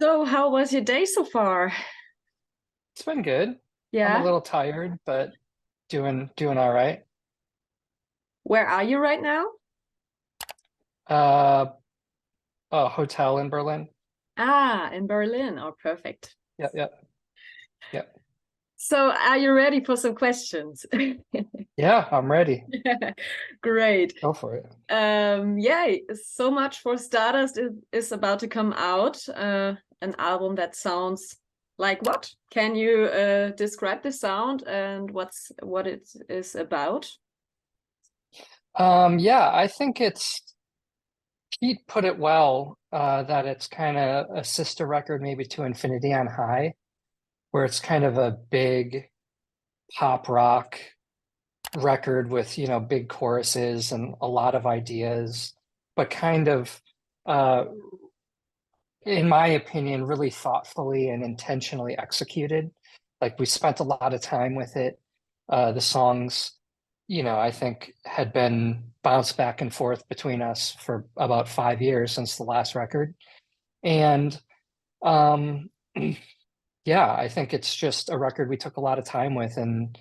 So, how was your day so far? It's been good. I'm a Yeah. little tired, but doing all right. Where are you right now? Uh, a hotel in Berlin. Ah, in Berlin. Oh, perfect. Yep, yep, yep. So, are you ready for some questions? Yeah, I'm ready. Great. Go for it. Yeah, so much for Stardust is about to come out. An album that sounds like what? Can you describe the sound and what it is about? Yeah, I think it's Pete put it well, that it's kind of a sister record maybe to Infinity on High, where it's kind of a big pop rock record with, big choruses and a lot of ideas, but kind of uh in my opinion, really thoughtfully and intentionally executed. Like we spent a lot of time with it. The songs, I think had been bounced back and forth between us for about 5 years since the last record. And um, yeah, I think it's just a record we took a lot of time with and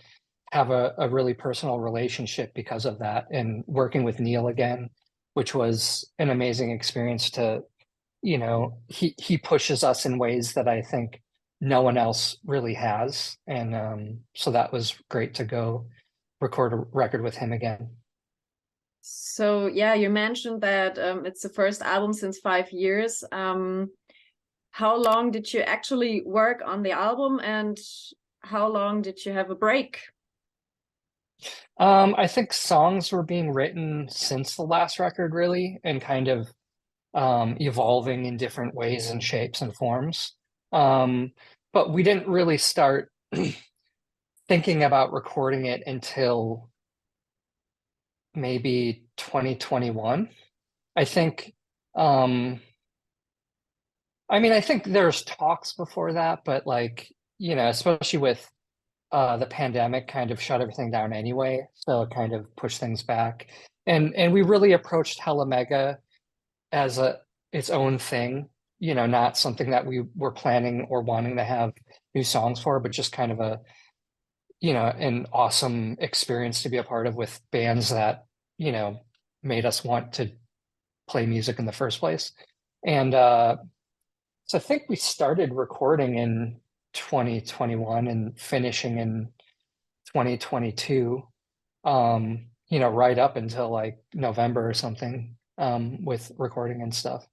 have a really personal relationship because of that. And working with Neil again, which was an amazing experience to he pushes us in ways that I think no one else really has. And so that was great to go record a record with him again. So, yeah, you mentioned that it's the first album since 5 years. How long did you actually work on the album and how long did you have a break? I think songs were being written since the last record, really, and kind of evolving in different ways and shapes and forms. But we didn't really start thinking about recording it until maybe 2021. I think um I think there's talks before that, but like, especially with the pandemic kind of shut everything down anyway, so it kind of pushed things back. And we really approached Hella Mega as a its own thing, not something that we were planning or wanting to have new songs for, but just kind of an awesome experience to be a part of with bands that, you know, made us want to play music in the first place. And so I think we started recording in 2021 and finishing in 2022, right up until like November or something, with recording and stuff.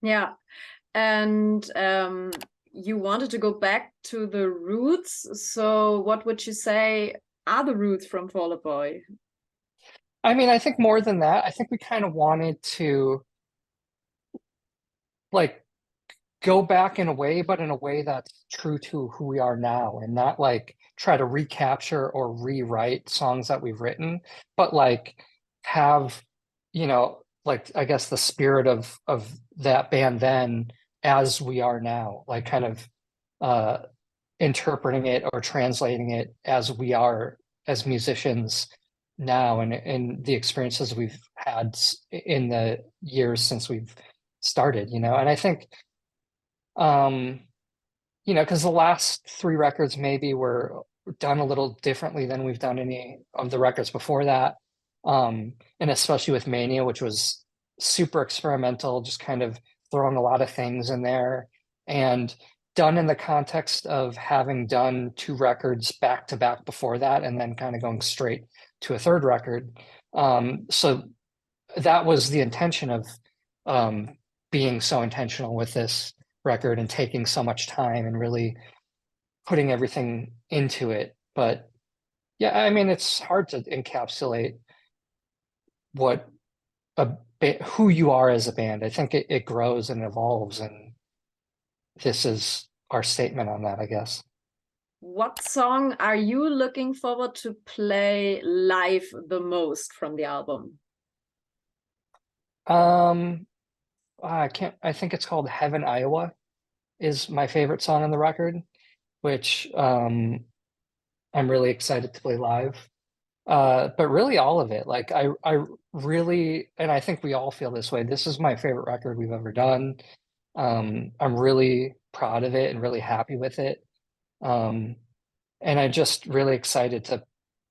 Yeah. And you wanted to go back to the roots. So, what would you say are the roots from Fall Out Boy? I think more than that, I think we kind of wanted to like go back in a way, but in a way that's true to who we are now and not like try to recapture or rewrite songs that we've written, but like have, like I guess the spirit of that band then as we are now, like kind of uh interpreting it or translating it as we are as musicians now and the experiences we've had in the years since we've started, and I think um, because the last three records maybe were done a little differently than we've done any of the records before that. And especially with Mania, which was super experimental, just kind of throwing a lot of things in there and done in the context of having done two records back to back before that and then kind of going straight to a third record. So that was the intention of being so intentional with this record and taking so much time and really putting everything into it. But yeah, it's hard to encapsulate what who you are as a band. I think it grows and evolves, and this is our statement on that, I guess. What song are you looking forward to play live the most from the album? Um, I can't. I think it's called Heaven, Iowa is my favorite song on the record, which I'm really excited to play live. But really all of it. Like I really, and I think we all feel this way. This is my favorite record we've ever done. I'm really proud of it and really happy with it. Um, and I'm just really excited to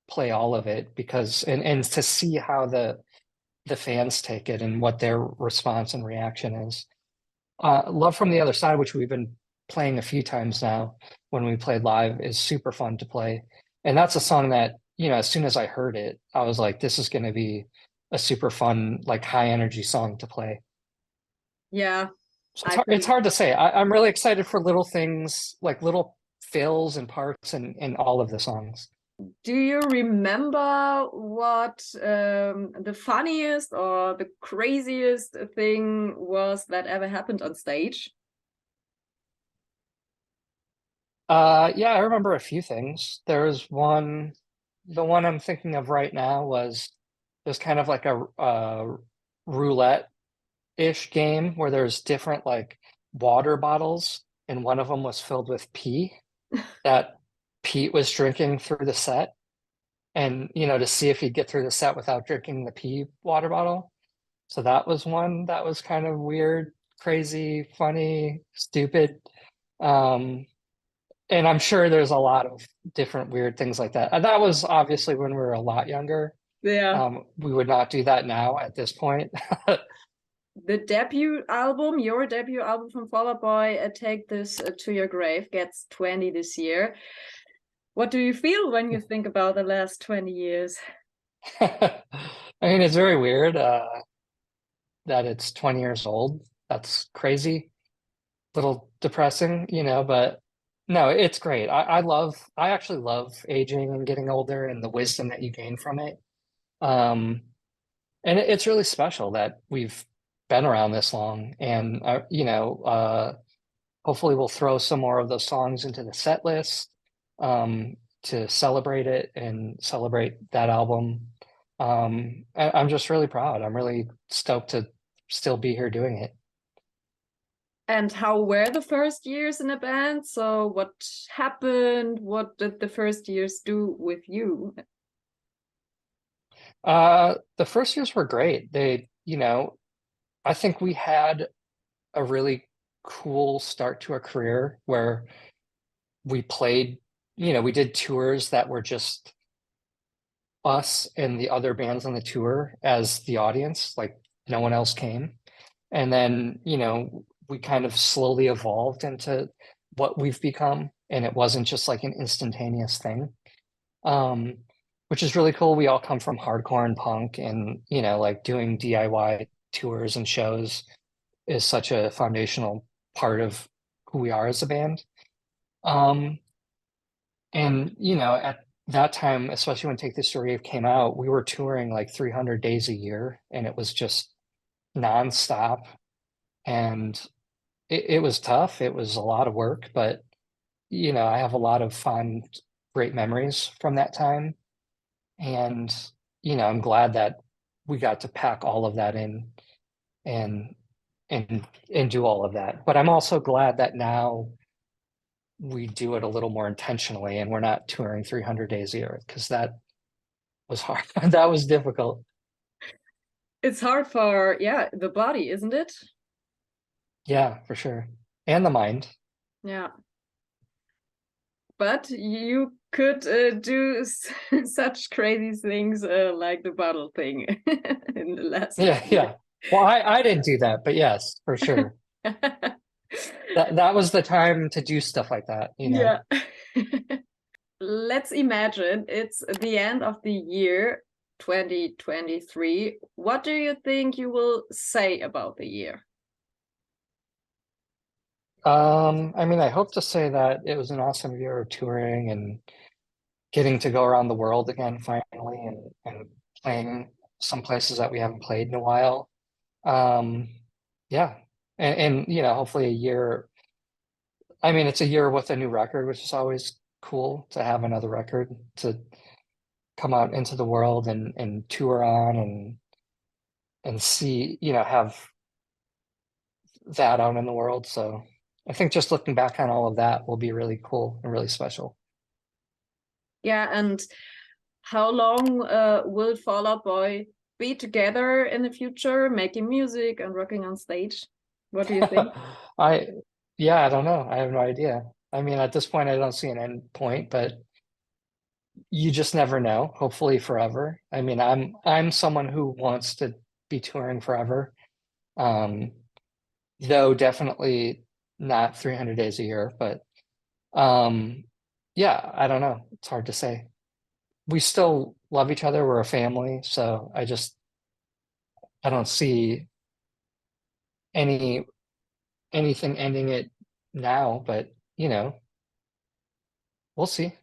play all of it because and to see how the fans take it and what their response and reaction is. Love from the Other Side, which we've been playing a few times now when we played live, is super fun to play. And that's a song that, as soon as I heard it, I was like, this is going to be a super fun, like high energy song to play. Yeah, So I it's think. hard to say. I'm really excited for little things, like little fills and parts in all of the songs. Do you remember what the funniest or the craziest thing was that ever happened on stage? Yeah, I remember a few things. There was one, the one I'm thinking of right now was there's kind of like a roulette-ish game where there's different like water bottles, and one of them was filled with pee that Pete was drinking through the set, and to see if he'd get through the set without drinking the pee water bottle. So that was one that was kind of weird, crazy, funny, stupid. Um, and I'm sure there's a lot of different weird things like that. And that was obviously when we were a lot younger. Yeah. We would not do that now at this point. The debut album, your debut album from Fall Out Boy, Take This to Your Grave, gets 20 this year. What do you feel when you think about the last 20 years? I mean, it's very weird that it's 20 years old. That's crazy. Little depressing, but no, it's great. I actually love aging and getting older and the wisdom that you gain from it. Um, and it's really special that we've been around this long. And, hopefully we'll throw some more of those songs into the set list to celebrate it and celebrate that album. I'm just really proud. I'm really stoked to still be here doing it. And how were the first years in a band? So what happened? What did the first years do with you? The first years were great. I think we had a really cool start to a career where we played, we did tours that were just us and the other bands on the tour as the audience, like no one else came. And then, we kind of slowly evolved into what we've become. And it wasn't just like an instantaneous thing. Um, which is really cool. We all come from hardcore and punk, and like doing DIY tours and shows is such a foundational part of who we are as a band. Um, and at that time, especially when Take This to Rave came out, we were touring like 300 days a year, and it was just nonstop. And it was tough. It was a lot of work, but I have a lot of fond, great memories from that time. And, I'm glad that we got to pack all of that in and and do all of that. But I'm also glad that now we do it a little more intentionally and we're not touring 300 days a year because that was hard. That was difficult. It's hard for, yeah, the body, isn't it? Yeah, for sure. And the mind. Yeah. But you could do such crazy things like the bottle thing in the last Yeah, year. yeah. Well, I didn't do that, but yes, for sure. That was the time to do stuff like that. Yeah. Let's imagine it's the end of the year 2023. What do you think you will say about the year? I mean, I hope to say that it was an awesome year of touring and getting to go around the world again finally and playing some places that we haven't played in a while. Um, yeah. And hopefully a year. I mean, it's a year with a new record, which is always cool to have another record to come out into the world and tour on and see, have that out in the world. So I think just looking back on all of that will be really cool and really special. Yeah, and how long will Fall Out Boy be together in the future, making music and working on stage? What do you think? I, yeah, I don't know. I have no idea. I mean, at this point, I don't see an end point, but you just never know. Hopefully forever. I mean, I'm someone who wants to be touring forever. Um, though definitely not 300 days a year, but um, yeah, I don't know. It's hard to say. We still love each other. We're a family, so I don't see any anything ending it now, but we'll see.